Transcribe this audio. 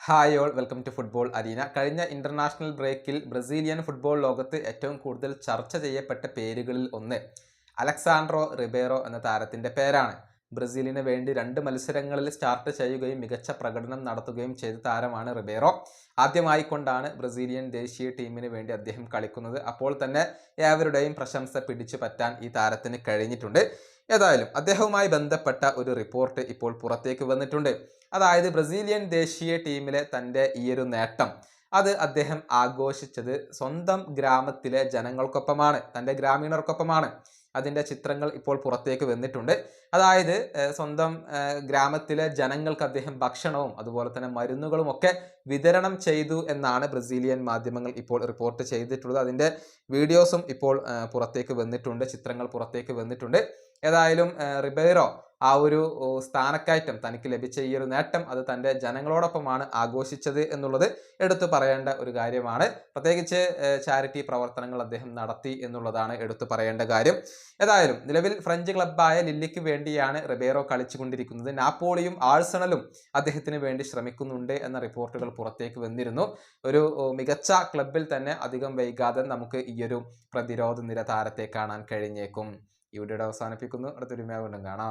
Hi all welcome to football arena. കഴിഞ്ഞ international ബ്രേക്കിൽ Brazilian football ലോകത്ത് ഏറ്റവും കൂടുതൽ ചർച്ച ചെയ്യപ്പെട്ട പേരുകളിൽ ഒന്ന് അലക്സാൻഡ്രോ റിബേറോ എന്ന താരത്തിൻ്റെ പേരാണ്. ബ്രസീലിന് വേണ്ടി 2 മത്സരങ്ങളിൽ സ്റ്റാർട്ട് ചെയ്യുകയും മികച്ച പ്രകടനം നടത്തുകയും ചെയ്ത താരമാണ് റിബേറോ. ആദ്യമായിക്കൊണ്ടാണ് ബ്രസീലിയൻ ദേശീയ ടീമിന് വേണ്ടി അദ്ദേഹം കളിക്കുന്നത്. അപ്പോൾ തന്നെ ഏവരുടെയും പ്രശംസ പിടിച്ചു പറ്റാൻ ഈ താരത്തിന് കഴിഞ്ഞിട്ടുണ്ട്. ഏതായാലും അദ്ദേഹവുമായി ബന്ധപ്പെട്ട ഒരു റിപ്പോർട്ട് ഇപ്പോൾ പുറത്തേക്ക് വന്നിട്ടുണ്ട്. അതായത് ബ്രസീലിയൻ ദേശീയ ടീമിലെ തൻ്റെ ഈ ഒരു നേട്ടം അത് അദ്ദേഹം ആഘോഷിച്ചത് സ്വന്തം ഗ്രാമത്തിലെ ജനങ്ങൾക്കൊപ്പമാണ്, തൻ്റെ ഗ്രാമീണർക്കൊപ്പമാണ്. അതിൻ്റെ ചിത്രങ്ങൾ ഇപ്പോൾ പുറത്തേക്ക് വന്നിട്ടുണ്ട്. അതായത് സ്വന്തം ഗ്രാമത്തിലെ ജനങ്ങൾക്ക് അദ്ദേഹം ഭക്ഷണവും അതുപോലെ തന്നെ മരുന്നുകളും ഒക്കെ വിതരണം ചെയ്തു എന്നാണ് ബ്രസീലിയൻ മാധ്യമങ്ങൾ ഇപ്പോൾ റിപ്പോർട്ട് ചെയ്തിട്ടുള്ളത്. അതിൻ്റെ വീഡിയോസും ഇപ്പോൾ പുറത്തേക്ക് വന്നിട്ടുണ്ട്, ചിത്രങ്ങൾ പുറത്തേക്ക് വന്നിട്ടുണ്ട്. ഏതായാലും റിബേറോ ആ ഒരു സ്ഥാനക്കയറ്റം, തനിക്ക് ലഭിച്ച ഈ ഒരു നേട്ടം അത് തൻ്റെ ജനങ്ങളോടൊപ്പമാണ് ആഘോഷിച്ചത് എന്നുള്ളത് എടുത്തു പറയേണ്ട ഒരു കാര്യമാണ്. പ്രത്യേകിച്ച് ചാരിറ്റി പ്രവർത്തനങ്ങൾ അദ്ദേഹം നടത്തി എന്നുള്ളതാണ് എടുത്തു പറയേണ്ട കാര്യം. ഏതായാലും നിലവിൽ ഫ്രഞ്ച് ക്ലബ്ബായ ലില്ലിക്ക് വേണ്ടിയാണ് റിബേറോ കളിച്ചുകൊണ്ടിരിക്കുന്നത്. നാപ്പോളിയും ആഴ്സണലും അദ്ദേഹത്തിന് വേണ്ടി ശ്രമിക്കുന്നുണ്ട് എന്ന റിപ്പോർട്ടുകൾ പുറത്തേക്ക് വന്നിരുന്നു. ഒരു മികച്ച ക്ലബിൽ തന്നെ അധികം വൈകാതെ നമുക്ക് ഈ ഒരു പ്രതിരോധ നിര താരത്തെ കാണാൻ കഴിഞ്ഞേക്കും. ഈ വീഡിയോ അവസാനിപ്പിക്കുന്നു. അടുത്തൊരു വീണ്ടും കാണാം.